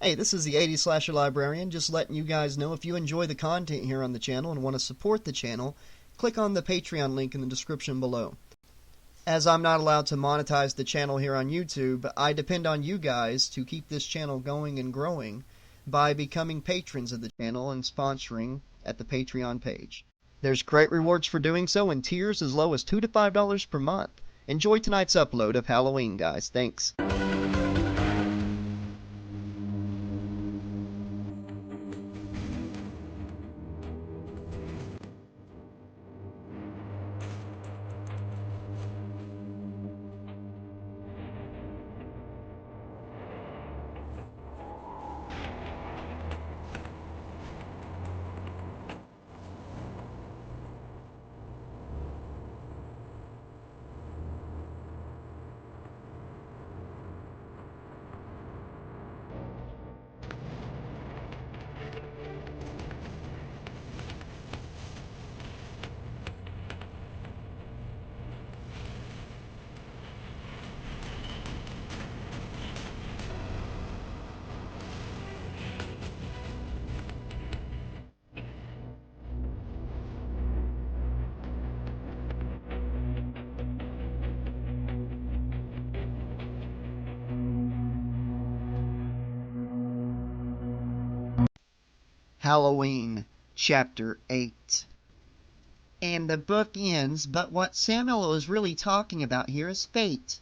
Hey, this is the 80s Slasher Librarian, just letting you guys know if you enjoy the content here on the channel and want to support the channel, click on the Patreon link in the description below. As I'm not allowed to monetize the channel here on YouTube, I depend on you guys to keep this channel going and growing by becoming patrons of the channel and sponsoring at the Patreon page. There's great rewards for doing so in tiers as low as $2 to $5 per month. Enjoy tonight's upload of Halloween, guys. Thanks. Halloween, Chapter 8. And the book ends, but what Samuel is really talking about here is fate.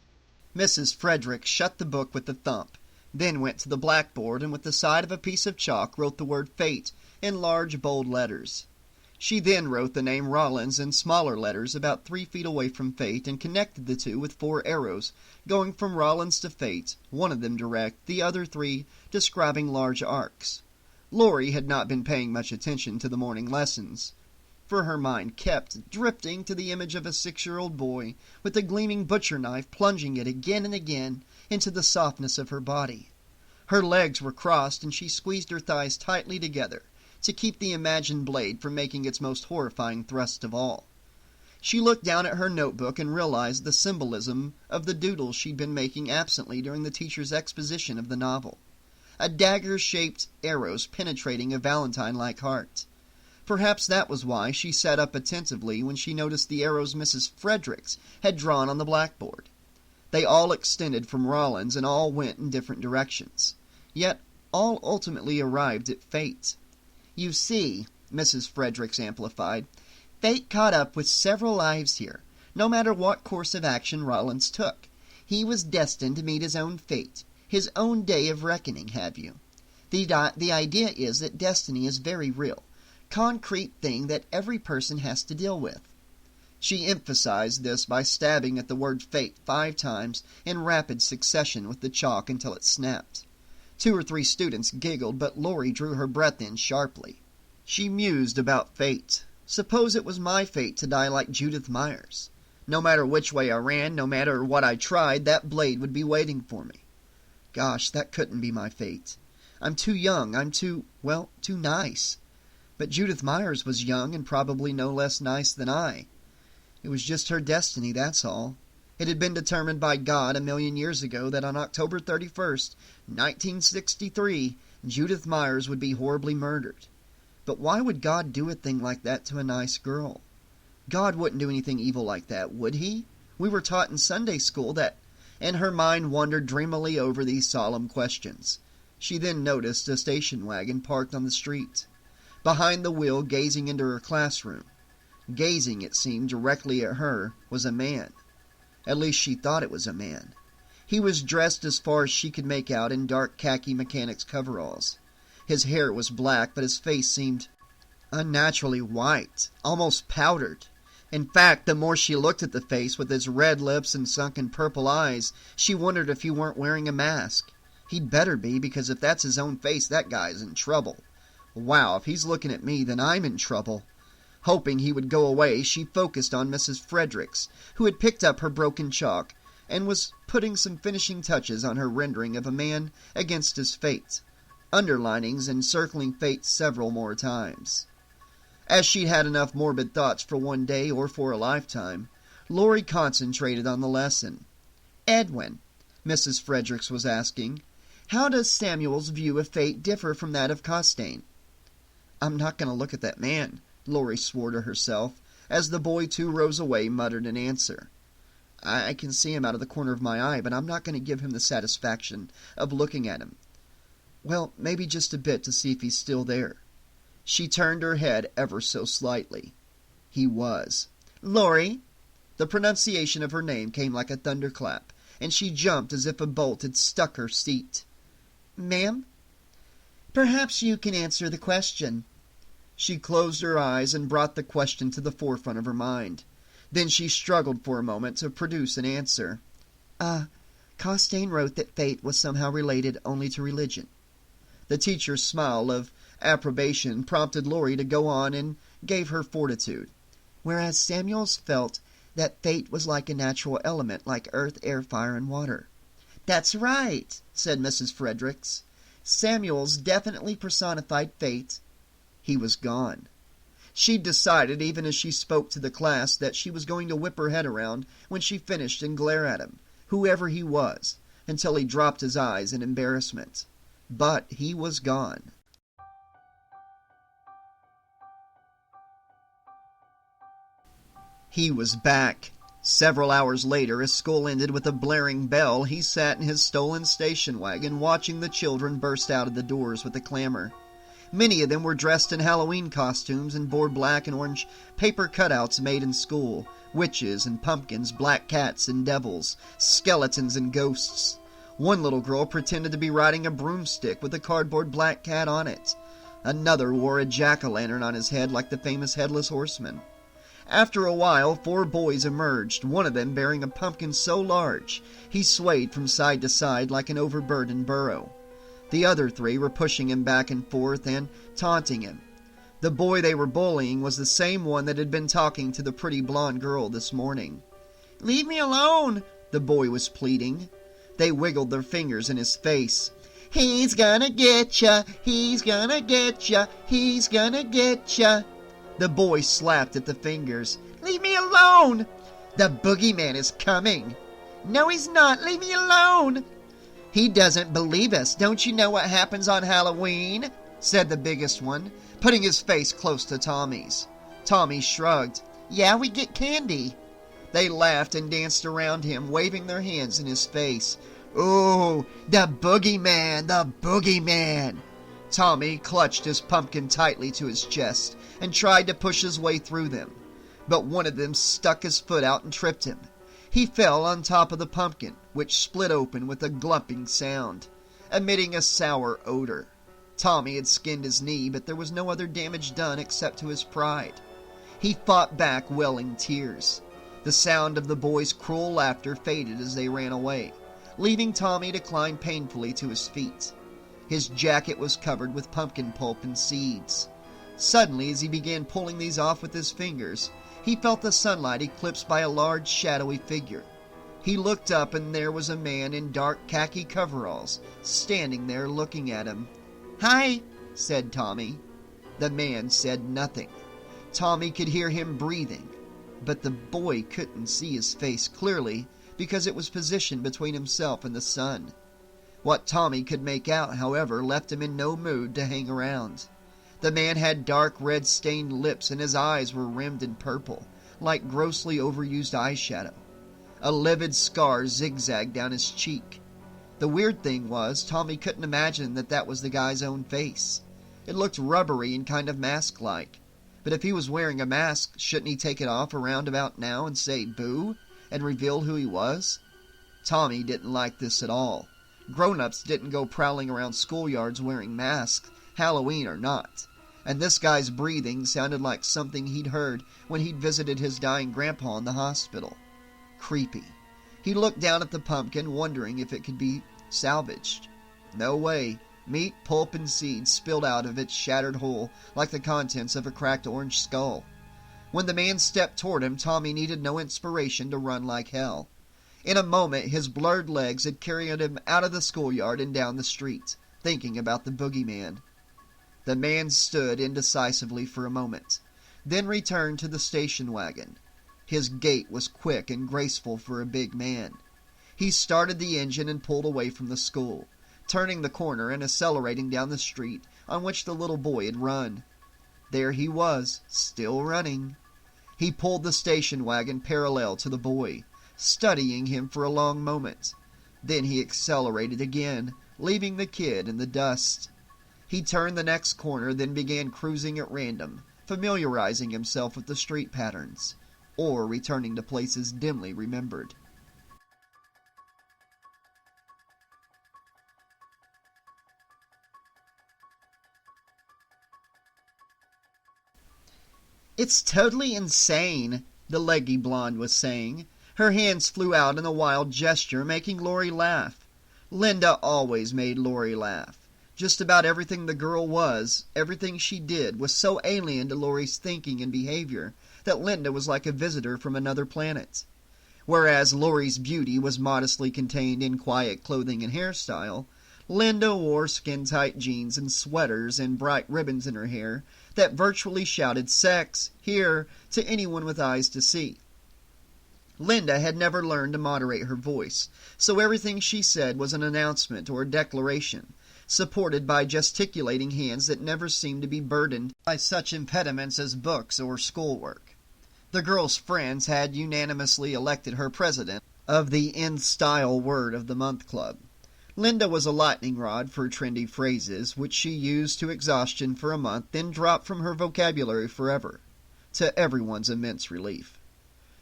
Mrs. Frederick shut the book with a thump, then went to the blackboard and with the side of a piece of chalk wrote the word fate in large bold letters. She then wrote the name Rollins in smaller letters about 3 feet away from fate and connected the two with 4 arrows going from Rollins to fate, one of them direct, the other 3 describing large arcs. Laurie had not been paying much attention to the morning lessons, for her mind kept drifting to the image of a 6-year-old boy with a gleaming butcher knife plunging it again and again into the softness of her body. Her legs were crossed and she squeezed her thighs tightly together to keep the imagined blade from making its most horrifying thrust of all. She looked down at her notebook and realized the symbolism of the doodles she'd been making absently during the teacher's exposition of the novel. A dagger-shaped arrows penetrating a valentine-like heart. Perhaps that was why she sat up attentively when she noticed the arrows Mrs. Fredericks had drawn on the blackboard. They all extended from Rollins and all went in different directions. Yet all ultimately arrived at fate. "You see," Mrs. Fredericks amplified, "fate caught up with several lives here, no matter what course of action Rollins took. He was destined to meet his own fate. His own day of reckoning, have you? The idea is that destiny is very real, concrete thing that every person has to deal with." She emphasized this by stabbing at the word fate 5 times in rapid succession with the chalk until it snapped. 2 or 3 students giggled, but Laurie drew her breath in sharply. She mused about fate. Suppose it was my fate to die like Judith Myers. No matter which way I ran, no matter what I tried, that blade would be waiting for me. Gosh, that couldn't be my fate. I'm too young, I'm too nice. But Judith Myers was young and probably no less nice than I. It was just her destiny, that's all. It had been determined by God a million years ago that on October 31st, 1963, Judith Myers would be horribly murdered. But why would God do a thing like that to a nice girl? God wouldn't do anything evil like that, would he? We were taught in Sunday school that... And her mind wandered dreamily over these solemn questions. She then noticed a station wagon parked on the street. Behind the wheel, gazing into her classroom, gazing, it seemed, directly at her, was a man. At least she thought it was a man. He was dressed as far as she could make out in dark khaki mechanics coveralls. His hair was black, but his face seemed unnaturally white, almost powdered. In fact, the more she looked at the face with its red lips and sunken purple eyes, she wondered if he weren't wearing a mask. He'd better be, because if that's his own face, that guy's in trouble. Wow, if he's looking at me, then I'm in trouble. Hoping he would go away, she focused on Mrs. Fredericks, who had picked up her broken chalk and was putting some finishing touches on her rendering of a man against his fate, underlinings and circling fate several more times. As she'd had enough morbid thoughts for one day or for a lifetime, Laurie concentrated on the lesson. "Edwin," Mrs. Fredericks was asking, How does Samuel's view of fate differ from that of Costain? I'm not going to look at that man, Laurie swore to herself, as the boy too rose away, muttered an answer. I can see him out of the corner of my eye, but I'm not going to give him the satisfaction of looking at him. Well, maybe just a bit to see if he's still there. She turned her head ever so slightly. He was. Laurie! The pronunciation of her name came like a thunderclap, and she jumped as if a bolt had stuck her seat. Ma'am? Perhaps you can answer the question. She closed her eyes and brought the question to the forefront of her mind. Then she struggled for a moment to produce an answer. Costain wrote that fate was somehow related only to religion. The teacher's smile of approbation prompted Laurie to go on and gave her fortitude, whereas Samuel's felt that fate was like a natural element, like earth, air, fire, and water. That's right, said Mrs. Fredericks. Samuel's definitely personified fate. He was gone. She'd decided, even as she spoke to the class, that she was going to whip her head around when she finished and glare at him, whoever he was, until he dropped his eyes in embarrassment. But he was gone. He was back. Several hours later, as school ended with a blaring bell, he sat in his stolen station wagon watching the children burst out of the doors with a clamor. Many of them were dressed in Halloween costumes and bore black and orange paper cutouts made in school, witches and pumpkins, black cats and devils, skeletons and ghosts. One little girl pretended to be riding a broomstick with a cardboard black cat on it. Another wore a jack-o'-lantern on his head like the famous headless horseman. After a while, 4 boys emerged, one of them bearing a pumpkin so large he swayed from side to side like an overburdened burro. The other 3 were pushing him back and forth and taunting him. The boy they were bullying was the same one that had been talking to the pretty blonde girl this morning. "Leave me alone," the boy was pleading. They wiggled their fingers in his face. "He's gonna get ya, he's gonna get ya, he's gonna get ya." The boy slapped at the fingers. "Leave me alone!" "The boogeyman is coming." "No, he's not. Leave me alone." "He doesn't believe us. Don't you know what happens on Halloween?" said the biggest one, putting his face close to Tommy's. Tommy shrugged. "Yeah, we get candy." They laughed and danced around him, waving their hands in his face. "Ooh, the boogeyman, the boogeyman!" Tommy clutched his pumpkin tightly to his chest and tried to push his way through them. But one of them stuck his foot out and tripped him. He fell on top of the pumpkin, which split open with a glumping sound, emitting a sour odor. Tommy had skinned his knee, but there was no other damage done except to his pride. He fought back, welling tears. The sound of the boys' cruel laughter faded as they ran away, leaving Tommy to climb painfully to his feet. His jacket was covered with pumpkin pulp and seeds. Suddenly, as he began pulling these off with his fingers, he felt the sunlight eclipsed by a large, shadowy figure. He looked up, and there was a man in dark khaki coveralls, standing there looking at him. "Hi," said Tommy. The man said nothing. Tommy could hear him breathing, but the boy couldn't see his face clearly because it was positioned between himself and the sun. What Tommy could make out, however, left him in no mood to hang around. The man had dark red-stained lips, and his eyes were rimmed in purple, like grossly overused eyeshadow. A livid scar zigzagged down his cheek. The weird thing was, Tommy couldn't imagine that that was the guy's own face. It looked rubbery and kind of mask-like. But if he was wearing a mask, shouldn't he take it off around about now and say boo and reveal who he was? Tommy didn't like this at all. Grown-ups didn't go prowling around schoolyards wearing masks, Halloween or not. And this guy's breathing sounded like something he'd heard when he'd visited his dying grandpa in the hospital. Creepy. He looked down at the pumpkin, wondering if it could be salvaged. No way. Meat, pulp, and seeds spilled out of its shattered hole like the contents of a cracked orange skull. When the man stepped toward him, Tommy needed no inspiration to run like hell. In a moment, his blurred legs had carried him out of the schoolyard and down the street, thinking about the boogeyman. The man stood indecisively for a moment, then returned to the station wagon. His gait was quick and graceful for a big man. He started the engine and pulled away from the school. turning the corner and accelerating down the street on which the little boy had run. There he was, still running. He pulled the station wagon parallel to the boy, studying him for a long moment. Then he accelerated again, leaving the kid in the dust. He turned the next corner, then began cruising at random, familiarizing himself with the street patterns, or returning to places dimly remembered. "It's totally insane," the leggy blonde was saying. Her hands flew out in a wild gesture, making Laurie laugh. Linda always made Laurie laugh. Just about everything the girl was, everything she did, was so alien to Laurie's thinking and behavior that Linda was like a visitor from another planet. Whereas Laurie's beauty was modestly contained in quiet clothing and hairstyle, Linda wore skin-tight jeans and sweaters and bright ribbons in her hair that virtually shouted sex, here, to anyone with eyes to see. Linda had never learned to moderate her voice, so everything she said was an announcement or a declaration, supported by gesticulating hands that never seemed to be burdened by such impediments as books or schoolwork. The girl's friends had unanimously elected her president of the In-Style Word of the Month Club. Linda was a lightning rod for trendy phrases, which she used to exhaustion for a month, then dropped from her vocabulary forever, to everyone's immense relief.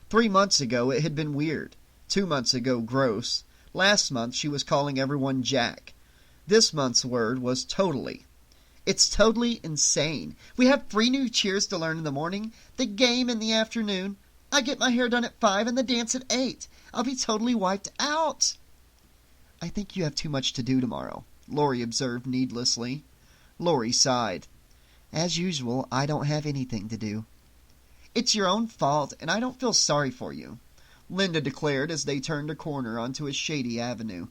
3 months ago it had been weird. 2 months ago gross. Last month she was calling everyone Jack. This month's word was totally. "It's totally insane. We have 3 new cheers to learn in the morning, the game in the afternoon. I get my hair done at 5 and the dance at 8. I'll be totally wiped out." "I think you have too much to do tomorrow," Laurie observed needlessly. Laurie sighed. "As usual, I don't have anything to do." "It's your own fault, and I don't feel sorry for you," Linda declared as they turned a corner onto a shady avenue.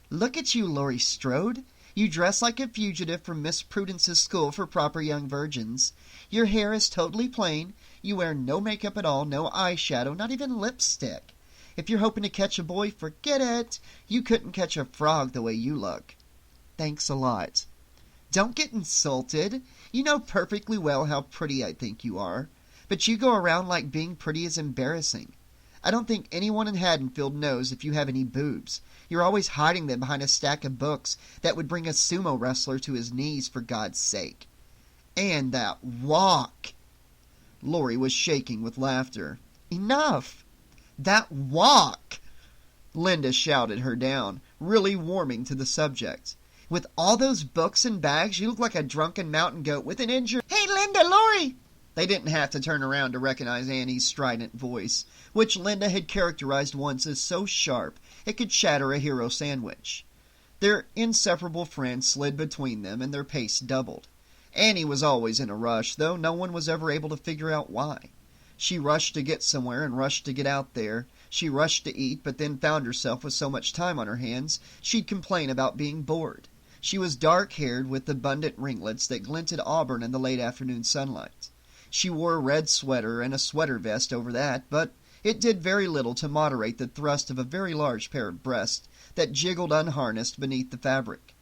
"Look at you, Laurie Strode. You dress like a fugitive from Miss Prudence's school for proper young virgins. Your hair is totally plain. You wear no makeup at all, no eyeshadow, not even lipstick. If you're hoping to catch a boy, forget it. You couldn't catch a frog the way you look." "Thanks a lot." "Don't get insulted. You know perfectly well how pretty I think you are. But you go around like being pretty is embarrassing. I don't think anyone in Haddonfield knows if you have any boobs. You're always hiding them behind a stack of books that would bring a sumo wrestler to his knees, for God's sake. And that walk!" Laurie was shaking with laughter. "Enough! That walk!" Linda shouted her down, really warming to the subject. "With all those books and bags, you look like a drunken mountain goat with an injured—" "Hey, Linda, Laurie!" They didn't have to turn around to recognize Annie's strident voice, which Linda had characterized once as so sharp it could shatter a hero sandwich. Their inseparable friend slid between them, and their pace doubled. Annie was always in a rush, though no one was ever able to figure out why. She rushed to get somewhere and rushed to get out there. She rushed to eat, but then found herself with so much time on her hands she'd complain about being bored. She was dark-haired with abundant ringlets that glinted auburn in the late afternoon sunlight. She wore a red sweater and a sweater vest over that, but it did very little to moderate the thrust of a very large pair of breasts that jiggled unharnessed beneath the fabric.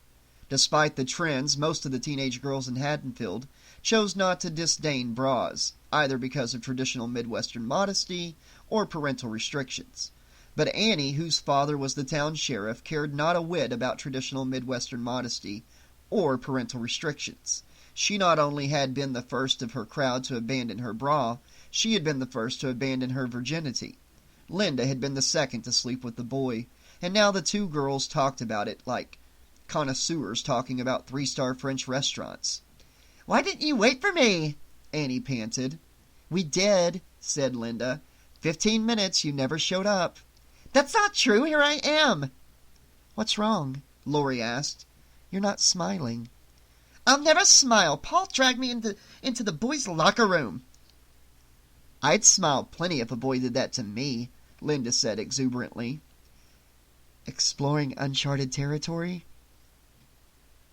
Despite the trends, most of the teenage girls in Haddonfield chose not to disdain bras, either because of traditional Midwestern modesty or parental restrictions. But Annie, whose father was the town sheriff, cared not a whit about traditional Midwestern modesty or parental restrictions. She not only had been the first of her crowd to abandon her bra, she had been the first to abandon her virginity. Linda had been the second to sleep with the boy, and now the two girls talked about it like connoisseurs talking about 3-star French restaurants. "Why didn't you wait for me?" Annie panted. "We did," said Linda. 15 minutes, you never showed up." "That's not true. Here I am." "What's wrong?" Laurie asked. "You're not smiling." "I'll never smile. Paul dragged me into the boys' locker room." "I'd smile plenty if a boy did that to me," Linda said exuberantly. "Exploring uncharted territory?"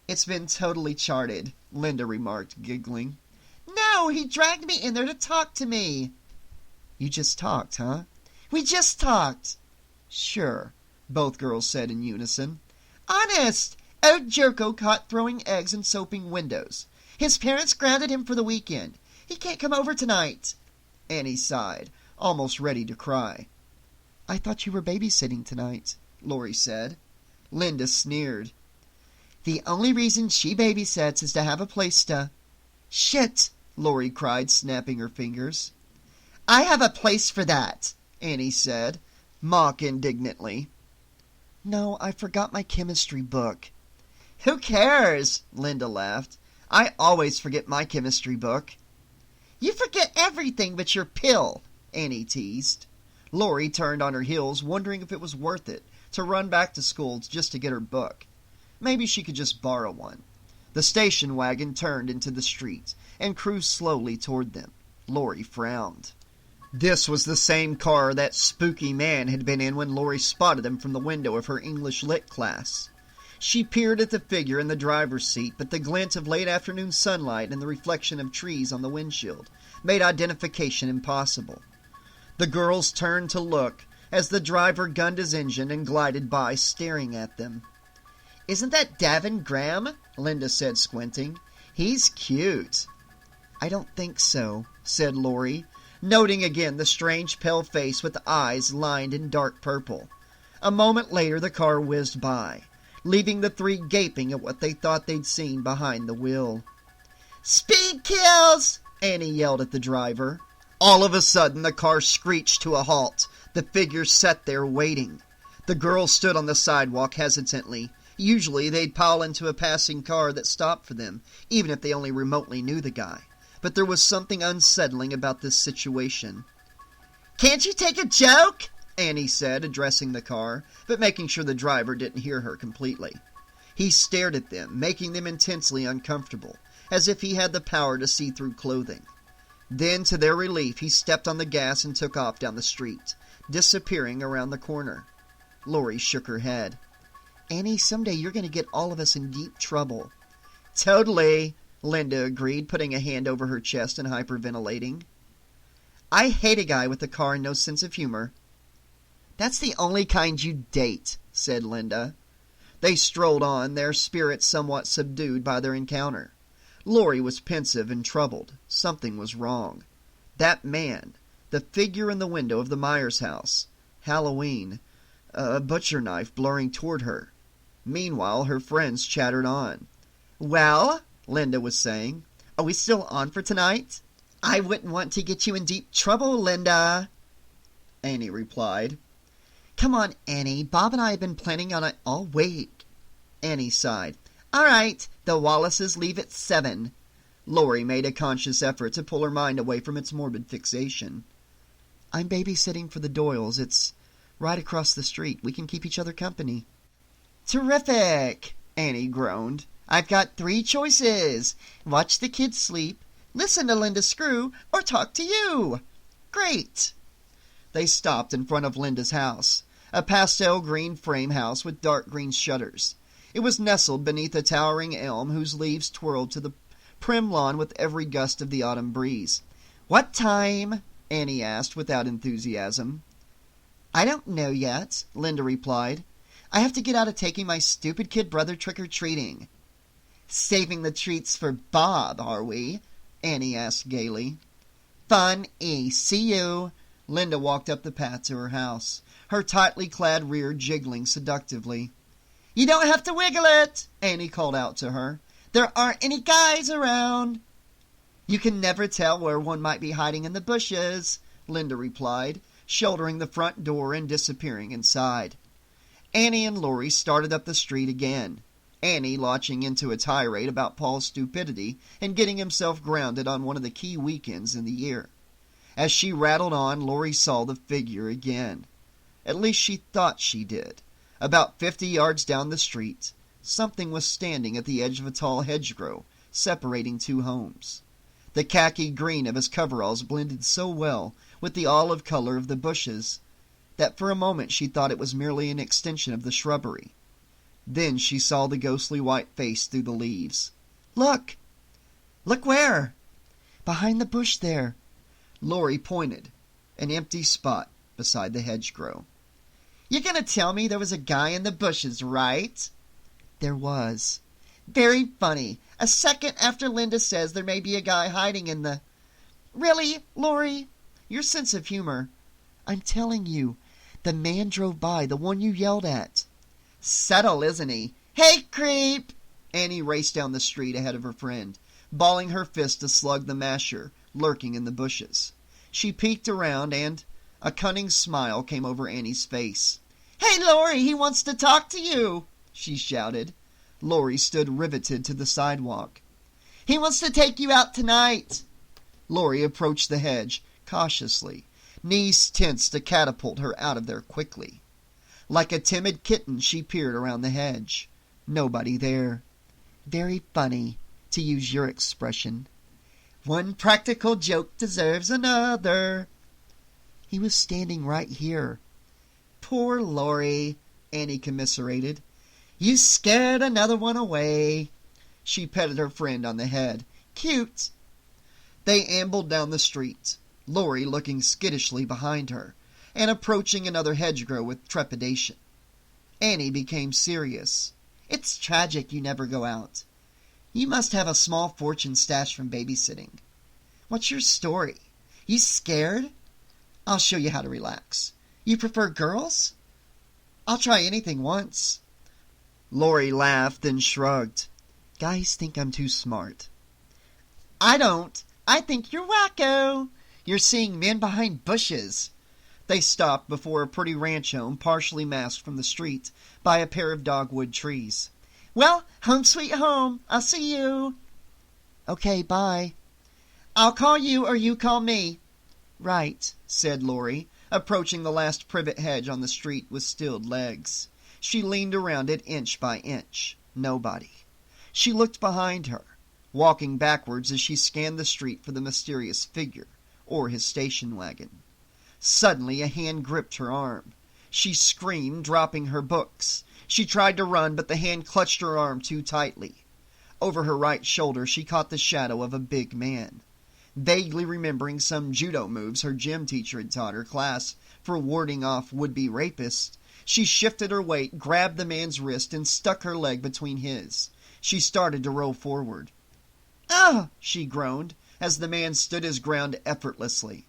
"It's been totally charted," Linda remarked, giggling. "No, he dragged me in there to talk to me." "You just talked, huh?" "We just talked." "Sure," both girls said in unison. "Honest! Old Jerko caught throwing eggs and soaping windows. His parents grounded him for the weekend. He can't come over tonight." Annie sighed, almost ready to cry. "I thought you were babysitting tonight," Laurie said. Linda sneered. "The only reason she babysits is to have a place to—" "Shit!" Laurie cried, snapping her fingers. "I have a place for that," Annie said, mock indignantly. "No, I forgot my chemistry book." "Who cares?" Linda laughed. "I always forget my chemistry book." "You forget everything but your pill," Annie teased. Laurie turned on her heels, wondering if it was worth it to run back to school just to get her book. Maybe she could just borrow one. The station wagon turned into the street and cruised slowly toward them. Laurie frowned. This was the same car that spooky man had been in when Laurie spotted him from the window of her English Lit class. She peered at the figure in the driver's seat, but the glint of late afternoon sunlight and the reflection of trees on the windshield made identification impossible. The girls turned to look as the driver gunned his engine and glided by, staring at them. "Isn't that Davin Graham?" Linda said, squinting. "He's cute." "I don't think so," said Laurie, noting again the strange pale face with eyes lined in dark purple. A moment later the car whizzed by, leaving the three gaping at what they thought they'd seen behind the wheel. "Speed kills!" Annie yelled at the driver. All of a sudden the car screeched to a halt. The figure sat there waiting. The girls stood on the sidewalk hesitantly. Usually they'd pile into a passing car that stopped for them, even if they only remotely knew the guy. But there was something unsettling about this situation. "Can't you take a joke?" Annie said, addressing the car, but making sure the driver didn't hear her completely. He stared at them, making them intensely uncomfortable, as if he had the power to see through clothing. Then, to their relief, he stepped on the gas and took off down the street, disappearing around the corner. Laurie shook her head. "Annie, someday you're going to get all of us in deep trouble." "Totally," Linda agreed, putting a hand over her chest and hyperventilating. "I hate a guy with a car and no sense of humor." "That's the only kind you date," said Linda. They strolled on, their spirits somewhat subdued by their encounter. Laurie was pensive and troubled. Something was wrong. That man, the figure in the window of the Myers house, Halloween, a butcher knife blurring toward her. Meanwhile, her friends chattered on. "Well," Linda was saying, "are we still on for tonight?" "I wouldn't want to get you in deep trouble, Linda," Annie replied. "Come on, Annie. Bob and I have been planning on it all week." Annie sighed. "All right, the Wallaces leave at 7. Laurie made a conscious effort to pull her mind away from its morbid fixation. "I'm babysitting for the Doyles. It's right across the street. We can keep each other company." "Terrific!" Annie groaned. "I've got 3 choices. Watch the kids sleep, listen to Linda screw, or talk to you." "Great!" They stopped in front of Linda's house, a pastel green frame house with dark green shutters. It was nestled beneath a towering elm whose leaves twirled to the prim lawn with every gust of the autumn breeze. "What time?" Annie asked without enthusiasm. "I don't know yet," Linda replied. "I have to get out of taking my stupid kid brother trick-or-treating." "Saving the treats for Bob, are we?" Annie asked gaily. "Fun-y. See you." Linda walked up the path to her house, her tightly clad rear jiggling seductively. "You don't have to wiggle it," Annie called out to her. "There aren't any guys around." "You can never tell where one might be hiding in the bushes," Linda replied, shouldering the front door and disappearing inside. Annie and Laurie started up the street again, Annie launching into a tirade about Paul's stupidity and getting himself grounded on one of the key weekends in the year. As she rattled on, Laurie saw the figure again. At least she thought she did. About 50 yards down the street, something was standing at the edge of a tall hedgerow, separating 2 homes. The khaki green of his coveralls blended so well with the olive color of the bushes that for a moment she thought it was merely an extension of the shrubbery. Then she saw the ghostly white face through the leaves. "Look!" "Look where?" "Behind the bush there." Laurie pointed, an empty spot beside the hedgerow. "You're going to tell me there was a guy in the bushes, right?" There was. Very funny. A second after Linda says there may be a guy hiding in the... Really, Laurie? Your sense of humor. I'm telling you, the man drove by, the one you yelled at. Subtle, isn't he? Hey, creep! Annie raced down the street ahead of her friend, balling her fist to slug the masher lurking in the bushes. She peeked around and a cunning smile came over Annie's face. Hey, Laurie, he wants to talk to you, she shouted. Laurie stood riveted to the sidewalk. He wants to take you out tonight. Laurie approached the hedge cautiously, knees tense to catapult her out of there quickly. Like a timid kitten, she peered around the hedge. Nobody there. Very funny, to use your expression. One practical joke deserves another. He was standing right here. Poor Laurie, Annie commiserated. You scared another one away. She petted her friend on the head. Cute. They ambled down the street, Laurie looking skittishly behind her, and approaching another hedgerow with trepidation. Annie became serious. It's tragic you never go out. You must have a small fortune stashed from babysitting. What's your story? You scared? I'll show you how to relax. You prefer girls? I'll try anything once. Laurie laughed and shrugged. Guys think I'm too smart. I don't. I think you're wacko. You're seeing men behind bushes. They stopped before a pretty ranch home partially masked from the street by a pair of dogwood trees. Well, home sweet home. I'll see you. Okay, bye. I'll call you or you call me. Right, said Laurie, approaching the last privet hedge on the street with stilled legs. She leaned around it inch by inch. Nobody. She looked behind her, walking backwards as she scanned the street for the mysterious figure, or his station wagon. Suddenly a hand gripped her arm. She screamed, dropping her books. She tried to run, but the hand clutched her arm too tightly. Over her right shoulder she caught the shadow of a big man. Vaguely remembering some judo moves her gym teacher had taught her class for warding off would-be rapists, she shifted her weight, grabbed the man's wrist, and stuck her leg between his. She started to roll forward. "Ah!" she groaned, as the man stood his ground effortlessly.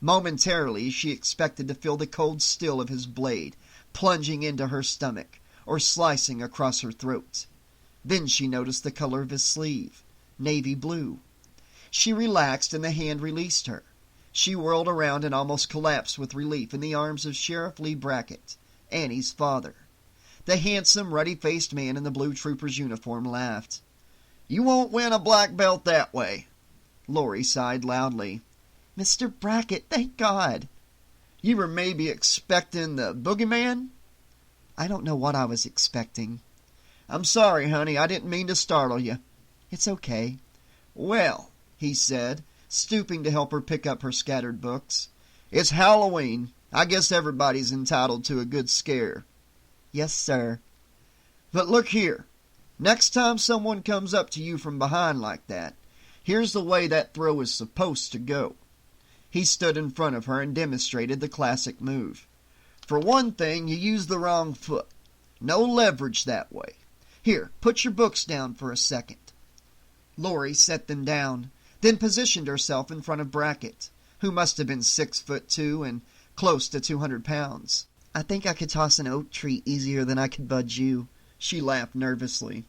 Momentarily she expected to feel the cold steel of his blade plunging into her stomach or slicing across her throat. Then she noticed the color of his sleeve, navy blue. She relaxed and the hand released her. She whirled around and almost collapsed with relief in the arms of Sheriff Lee Brackett, Annie's father. The handsome, ruddy-faced man in the blue trooper's uniform laughed. "You won't win a black belt that way." Laurie sighed loudly. "Mr. Brackett, thank God." "You were maybe expecting the boogeyman?" "I don't know what I was expecting." "I'm sorry, honey. I didn't mean to startle you." "It's okay." "Well," he said, stooping to help her pick up her scattered books, "it's Halloween. I guess everybody's entitled to a good scare." "Yes, sir." "But look here. Next time someone comes up to you from behind like that, here's the way that throw is supposed to go." He stood in front of her and demonstrated the classic move. "For one thing, you use the wrong foot. No leverage that way. Here, put your books down for a second." Laurie set them down, then positioned herself in front of Brackett, who must have been 6'2" and close to 200 pounds. "I think I could toss an oak tree easier than I could budge you." She laughed nervously.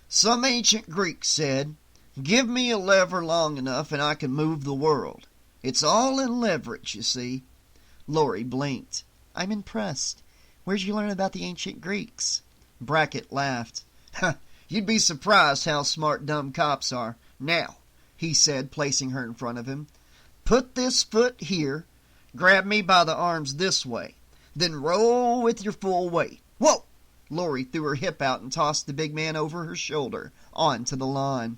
"Some ancient Greek said, 'Give me a lever long enough and I can move the world.' It's all in leverage, you see." Laurie blinked. "I'm impressed. Where'd you learn about the ancient Greeks?" Brackett laughed. "You'd be surprised how smart dumb cops are. Now," he said, placing her in front of him, "put this foot here, grab me by the arms this way, then roll with your full weight. Whoa!" Laurie threw her hip out and tossed the big man over her shoulder onto the lawn.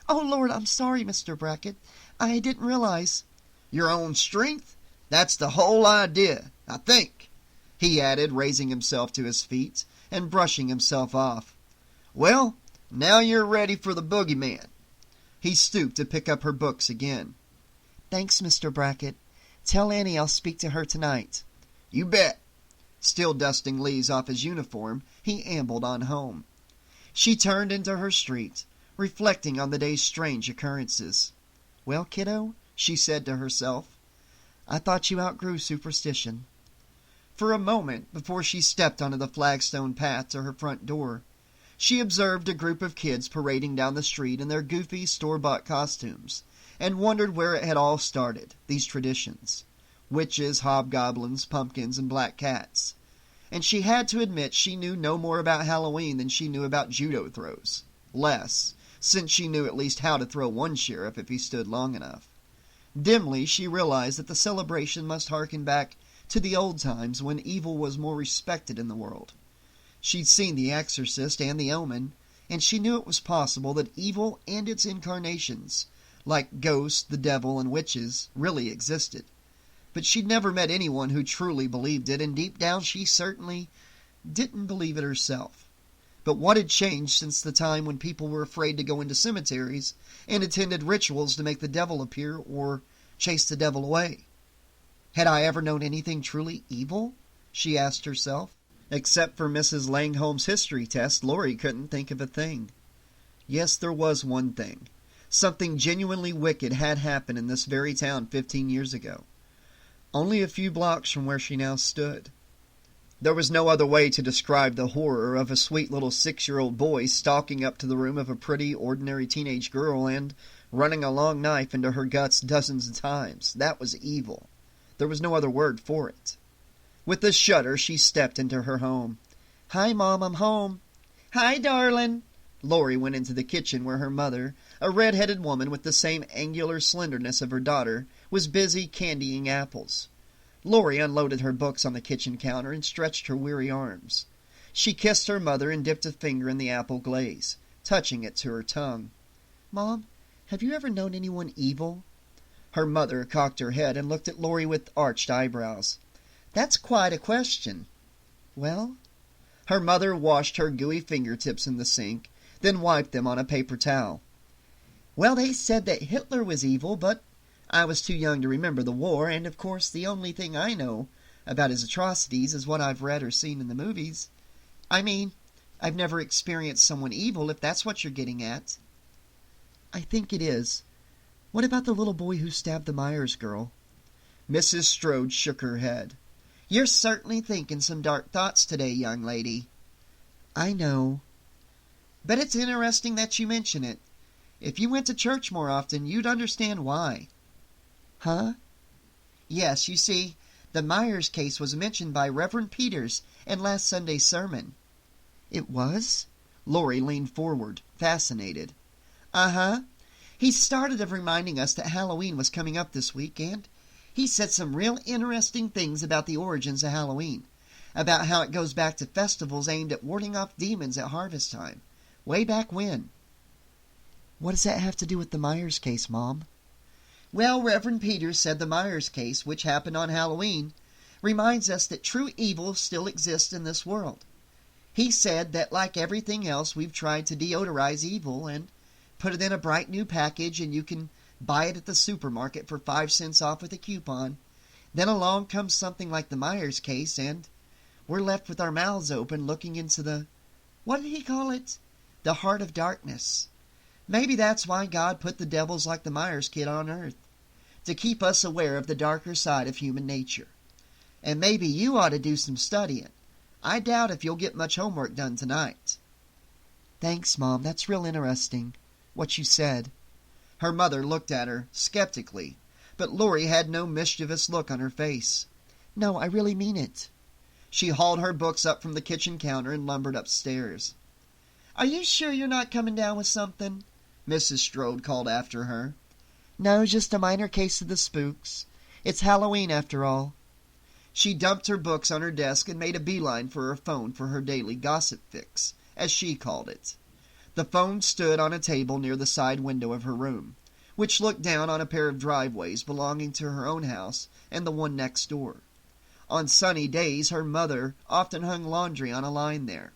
"Oh, Lord, I'm sorry, Mr. Brackett. I didn't realize." "Your own strength? That's the whole idea, I think," he added, raising himself to his feet and brushing himself off. "Well, now you're ready for the boogeyman." He stooped to pick up her books again. "Thanks, Mr. Brackett. Tell Annie I'll speak to her tonight." "You bet." Still dusting leaves off his uniform, he ambled on home. She turned into her street, reflecting on the day's strange occurrences. "Well, kiddo," she said to herself, "I thought you outgrew superstition." For a moment, before she stepped onto the flagstone path to her front door, she observed a group of kids parading down the street in their goofy store-bought costumes, and wondered where it had all started, these traditions. Witches, hobgoblins, pumpkins, and black cats. And she had to admit she knew no more about Halloween than she knew about judo throws. Less, since she knew at least how to throw one sheriff if he stood long enough. Dimly she realized that the celebration must harken back to the old times when evil was more respected in the world. She'd seen The Exorcist and The Omen, and she knew it was possible that evil and its incarnations, like ghosts, the devil, and witches, really existed. But she'd never met anyone who truly believed it, and deep down she certainly didn't believe it herself. But what had changed since the time when people were afraid to go into cemeteries and attended rituals to make the devil appear or chase the devil away? Had I ever known anything truly evil? She asked herself. Except for Mrs. Langholm's history test, Laurie couldn't think of a thing. Yes, there was one thing. Something genuinely wicked had happened in this very town 15 years ago, only a few blocks from where she now stood. There was no other way to describe the horror of a sweet little 6-year-old boy stalking up to the room of a pretty, ordinary teenage girl and running a long knife into her guts dozens of times. That was evil. There was no other word for it. With a shudder, she stepped into her home. "Hi, Mom, I'm home." "Hi, darling." Laurie went into the kitchen where her mother, a red-headed woman with the same angular slenderness of her daughter, was busy candying apples. Laurie unloaded her books on the kitchen counter and stretched her weary arms. She kissed her mother and dipped a finger in the apple glaze, touching it to her tongue. "Mom, have you ever known anyone evil?" Her mother cocked her head and looked at Laurie with arched eyebrows. "That's quite a question." "Well?" Her mother washed her gooey fingertips in the sink, then wiped them on a paper towel. "Well, they said that Hitler was evil, but I was too young to remember the war, and of course the only thing I know about his atrocities is what I've read or seen in the movies. I mean, I've never experienced someone evil, if that's what you're getting at." "I think it is. What about the little boy who stabbed the Myers girl?" Mrs. Strode shook her head. "You're certainly thinking some dark thoughts today, young lady." "I know. But it's interesting that you mention it. If you went to church more often, you'd understand why." "Huh?" "Yes, you see, the Myers case was mentioned by Reverend Peters in last Sunday's sermon." "It was?" Laurie leaned forward, fascinated. "Uh-huh. He started of reminding us that Halloween was coming up this week, and he said some real interesting things about the origins of Halloween, about how it goes back to festivals aimed at warding off demons at harvest time, way back when." "What does that have to do with the Myers case, Mom?" "Well, Reverend Peters said the Myers case, which happened on Halloween, reminds us that true evil still exists in this world. He said that, like everything else, we've tried to deodorize evil and put it in a bright new package, and you can buy it at the supermarket for 5 cents off with a coupon. Then along comes something like the Myers case, and we're left with our mouths open looking into the, what did he call it? The heart of darkness. Maybe that's why God put the devils like the Myers kid on earth, to keep us aware of the darker side of human nature. And maybe you ought to do some studying. I doubt if you'll get much homework done tonight." "Thanks, Mom. That's real interesting, what you said." Her mother looked at her skeptically, but Laurie had no mischievous look on her face. "No, I really mean it." She hauled her books up from the kitchen counter and lumbered upstairs. "Are you sure you're not coming down with something?" Mrs. Strode called after her. "No, just a minor case of the spooks. It's Halloween after all." She dumped her books on her desk and made a beeline for her phone for her daily gossip fix, as she called it. The phone stood on a table near the side window of her room, which looked down on a pair of driveways belonging to her own house and the one next door. On sunny days, her mother often hung laundry on a line there.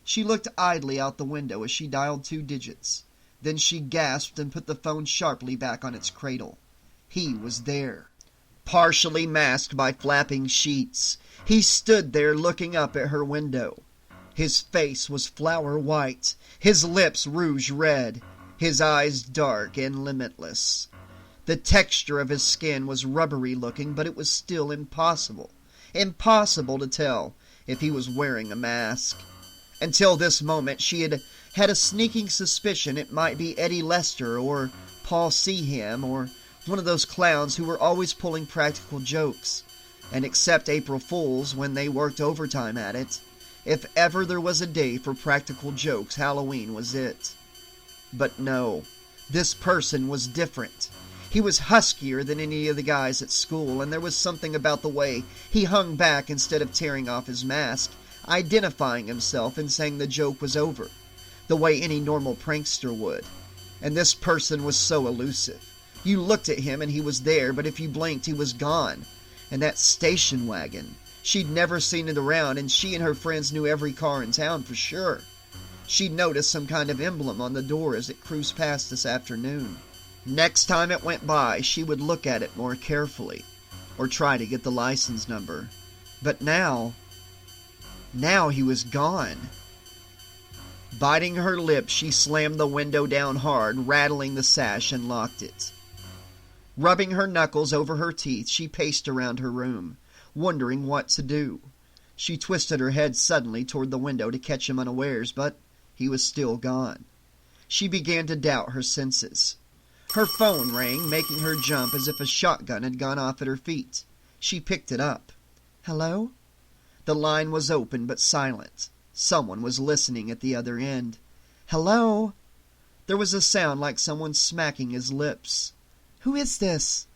She looked idly out the window as she dialed 2 digits. Then she gasped and put the phone sharply back on its cradle. He was there. Partially masked by flapping sheets, he stood there looking up at her window. His face was flower white, his lips rouge red, his eyes dark and limitless. The texture of his skin was rubbery looking, but it was still impossible to tell if he was wearing a mask. Until this moment she had had a sneaking suspicion it might be Eddie Lester or Paul Seaham or one of those clowns who were always pulling practical jokes. And except April Fools when they worked overtime at it, if ever there was a day for practical jokes, Halloween was it. But no, this person was different. He was huskier than any of the guys at school, and there was something about the way he hung back instead of tearing off his mask, identifying himself and saying the joke was over, the way any normal prankster would. And this person was so elusive. You looked at him and he was there, but if you blinked he was gone. And that station wagon, she'd never seen it around, and she and her friends knew every car in town for sure. She'd noticed some kind of emblem on the door as it cruised past this afternoon. Next time it went by, she would look at it more carefully, or try to get the license number. But now he was gone. Biting her lip, she slammed the window down hard, rattling the sash, and locked it. Rubbing her knuckles over her teeth, she paced around her room, wondering what to do. She twisted her head suddenly toward the window to catch him unawares, but he was still gone. She began to doubt her senses. Her phone rang, making her jump as if a shotgun had gone off at her feet. She picked it up. "Hello?" The line was open but silent. Someone was listening at the other end. "Hello?" There was a sound like someone smacking his lips. "Who is this?"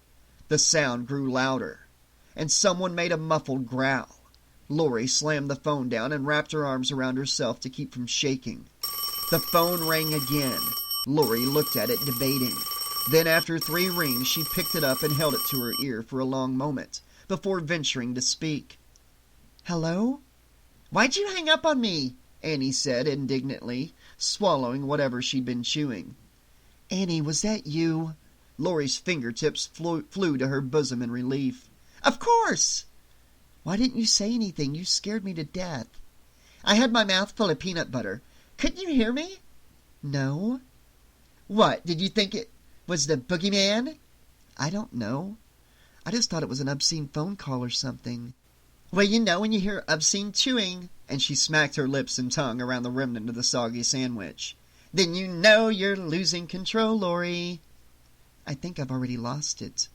The sound grew louder, and someone made a muffled growl. Lori slammed the phone down and wrapped her arms around herself to keep from shaking. The phone rang again. Lori looked at it, debating. Then after 3 rings, she picked it up and held it to her ear for a long moment before venturing to speak. "Hello?" "Why'd you hang up on me?" Annie said indignantly, swallowing whatever she'd been chewing. "Annie, was that you?" Lori's fingertips flew to her bosom in relief. "Of course!" "Why didn't you say anything? You scared me to death." "I had my mouth full of peanut butter. Couldn't you hear me?" "No." "What, did you think it was the boogeyman?" "I don't know. I just thought it was an obscene phone call or something." "Well, you know when you hear obscene chewing," and she smacked her lips and tongue around the remnant of the soggy sandwich. "Then you know you're losing control, Lori." "I think I've already lost it."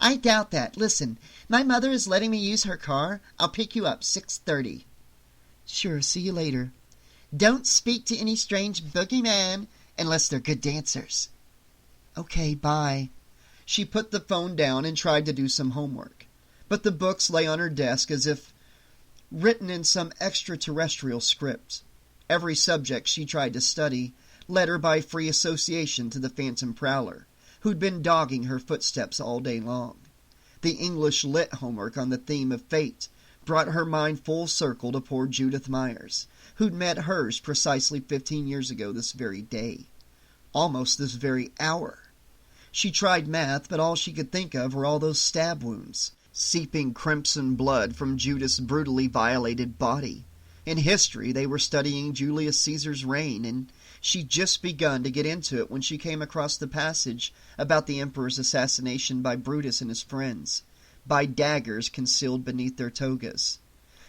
"I doubt that. Listen, my mother is letting me use her car. I'll pick you up 6:30. "Sure, see you later." "Don't speak to any strange boogeyman unless they're good dancers." "Okay, bye." She put the phone down and tried to do some homework, but the books lay on her desk as if written in some extraterrestrial script. Every subject she tried to study led her by free association to the phantom prowler, who'd been dogging her footsteps all day long. The English lit homework on the theme of fate brought her mind full circle to poor Judith Myers, who'd met hers precisely 15 years ago this very day. Almost this very hour. She tried math, but all she could think of were all those stab wounds, seeping crimson blood from Judith's brutally violated body. In history, they were studying Julius Caesar's reign, and she'd just begun to get into it when she came across the passage about the emperor's assassination by Brutus and his friends, by daggers concealed beneath their togas.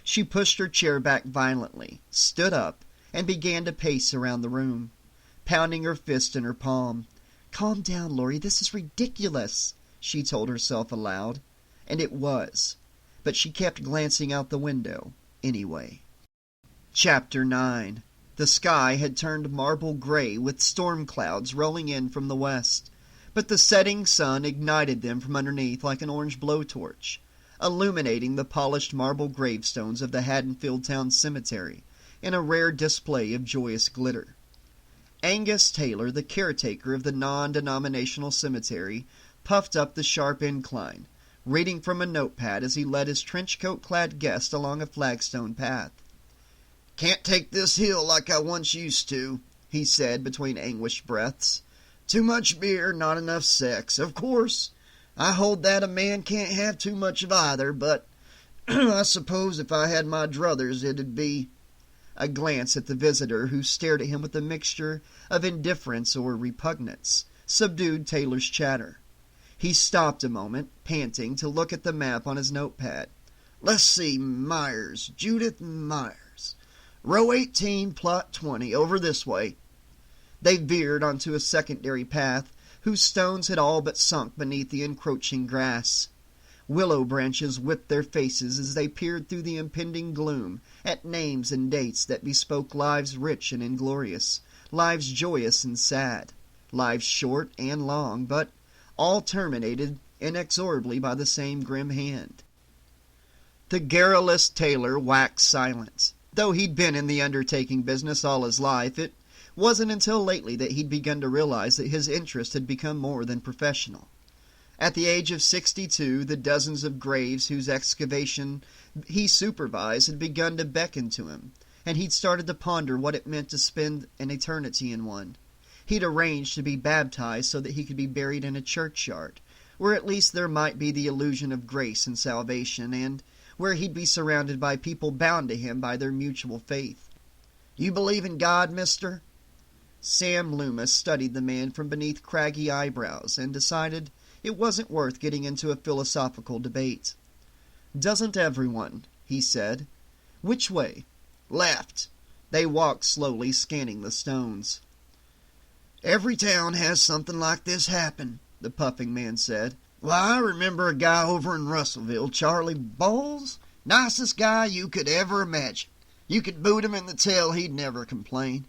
She pushed her chair back violently, stood up, and began to pace around the room, pounding her fist in her palm. "Calm down, Lori, this is ridiculous," she told herself aloud. And it was, but she kept glancing out the window anyway. Chapter 9. The sky had turned marble gray with storm clouds rolling in from the west, but the setting sun ignited them from underneath like an orange blowtorch, illuminating the polished marble gravestones of the Haddonfield Town Cemetery in a rare display of joyous glitter. Angus Taylor, the caretaker of the non-denominational cemetery, puffed up the sharp incline, reading from a notepad as he led his trench-coat-clad guest along a flagstone path. "Can't take this hill like I once used to," he said between anguished breaths. "Too much beer, not enough sex. Of course, I hold that a man can't have too much of either, but I suppose if I had my druthers it'd be—" a glance at the visitor who stared at him with a mixture of indifference or repugnance, subdued Taylor's chatter. He stopped a moment, panting, to look at the map on his notepad. "Let's see, Myers, Judith Myers. Row 18, plot 20, over this way." They veered onto a secondary path whose stones had all but sunk beneath the encroaching grass. Willow branches whipped their faces as they peered through the impending gloom at names and dates that bespoke lives rich and inglorious, lives joyous and sad, lives short and long, but all terminated inexorably by the same grim hand. The garrulous Taylor waxed silent. Though he'd been in the undertaking business all his life, it wasn't until lately that he'd begun to realize that his interest had become more than professional. At the age of 62, the dozens of graves whose excavation he supervised had begun to beckon to him, and he'd started to ponder what it meant to spend an eternity in one. He'd arranged to be baptized so that he could be buried in a churchyard, where at least there might be the illusion of grace and salvation, and where he'd be surrounded by people bound to him by their mutual faith. "You believe in God, mister?" Sam Loomis studied the man from beneath craggy eyebrows and decided it wasn't worth getting into a philosophical debate. "Doesn't everyone?" he said. "Which way?" "Left." They walked slowly, scanning the stones. "Every town has something like this happen," the puffing man said. "Why, I remember a guy over in Russellville, Charlie Bowles, nicest guy you could ever imagine. You could boot him in the tail, he'd never complain.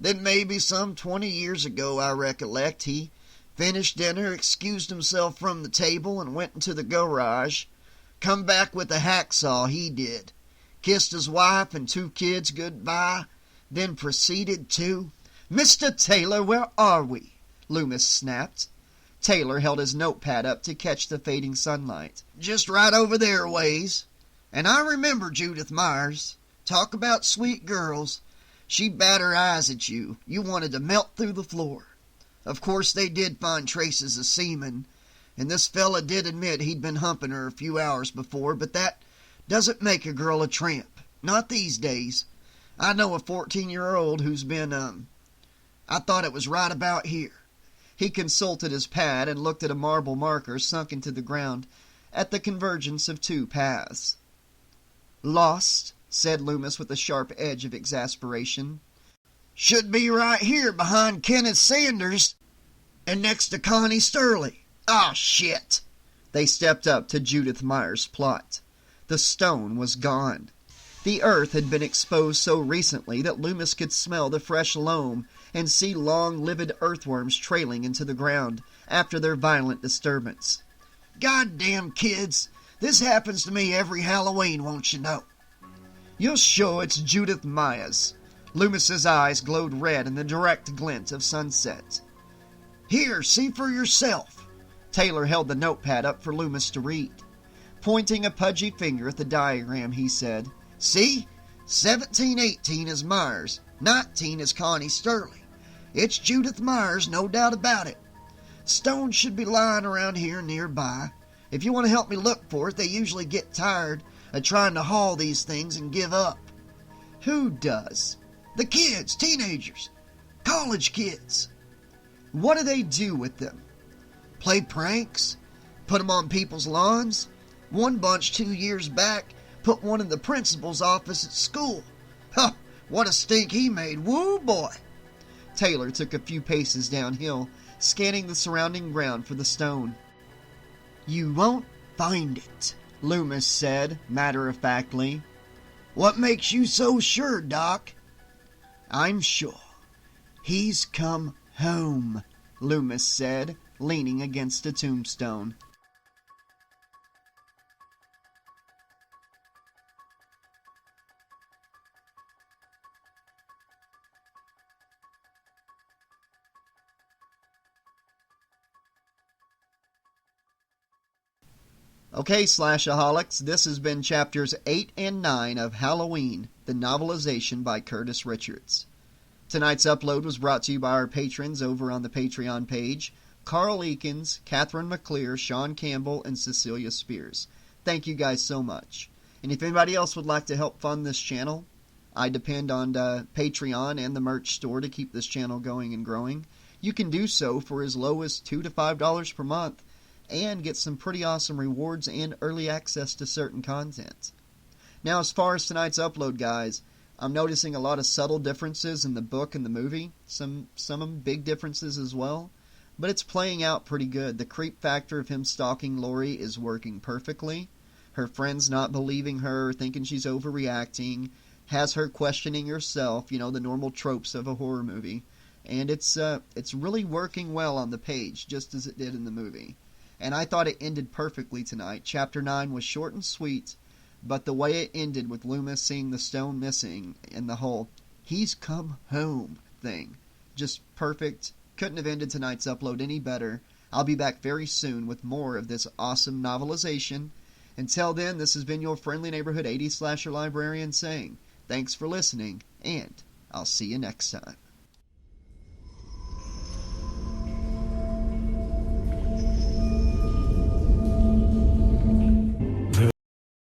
Then maybe some 20 years ago, I recollect, he finished dinner, excused himself from the table, and went into the garage. Come back with a hacksaw, he did. Kissed his wife and 2 kids goodbye, then proceeded to—" "Mr. Taylor, where are we?" Loomis snapped. Taylor held his notepad up to catch the fading sunlight. "Just right over there ways. And I remember Judith Myers. Talk about sweet girls. She bat her eyes at you. You wanted to melt through the floor. Of course they did find traces of semen, and this fella did admit he'd been humping her a few hours before, but that doesn't make a girl a tramp. Not these days. I know a 14-year-old who's been, I thought it was right about here." He consulted his pad and looked at a marble marker sunk into the ground at the convergence of 2 paths. "Lost," said Loomis with a sharp edge of exasperation. "Should be right here behind Kenneth Sanders and next to Connie Sterling. Ah, shit!" They stepped up to Judith Myers' plot. The stone was gone. The earth had been exposed so recently that Loomis could smell the fresh loam and see long, livid earthworms trailing into the ground after their violent disturbance. "Goddamn kids! This happens to me every Halloween, won't you know?" "You're sure it's Judith Myers?" Loomis's eyes glowed red in the direct glint of sunset. "Here, see for yourself." Taylor held the notepad up for Loomis to read. Pointing a pudgy finger at the diagram, he said, "See? 1718 is Myers, 19 is Connie Sterling. It's Judith Myers, no doubt about it. Stones should be lying around here nearby. If you want to help me look for it, they usually get tired of trying to haul these things and give up." "Who does?" "The kids, teenagers, college kids." "What do they do with them?" "Play pranks, put them on people's lawns. One bunch 2 years back put one in the principal's office at school. Huh, what a stink he made, woo boy." Taylor took a few paces downhill, scanning the surrounding ground for the stone. "You won't find it," Loomis said, matter-of-factly. "What makes you so sure, Doc?" "I'm sure. He's come home," Loomis said, leaning against a tombstone. Okay, Slashaholics, this has been chapters 8 and 9 of Halloween, the novelization by Curtis Richards. Tonight's upload was brought to you by our patrons over on the Patreon page, Carl Eakins, Catherine McClear, Sean Campbell, and Cecilia Spears. Thank you guys so much. And if anybody else would like to help fund this channel, I depend on Patreon and the merch store to keep this channel going and growing. You can do so for as low as $2 to $5 per month and get some pretty awesome rewards and early access to certain content. Now, as far as tonight's upload, guys, I'm noticing a lot of subtle differences in the book and the movie. Some big differences as well. But it's playing out pretty good. The creep factor of him stalking Laurie is working perfectly. Her friends not believing her, thinking she's overreacting, has her questioning herself, the normal tropes of a horror movie. And it's really working well on the page, just as it did in the movie. And I thought it ended perfectly tonight. Chapter 9 was short and sweet, but the way it ended with Loomis seeing the stone missing and the whole "he's come home" thing, just perfect. Couldn't have ended tonight's upload any better. I'll be back very soon with more of this awesome novelization. Until then, this has been your friendly neighborhood 80s slasher librarian saying thanks for listening, and I'll see you next time.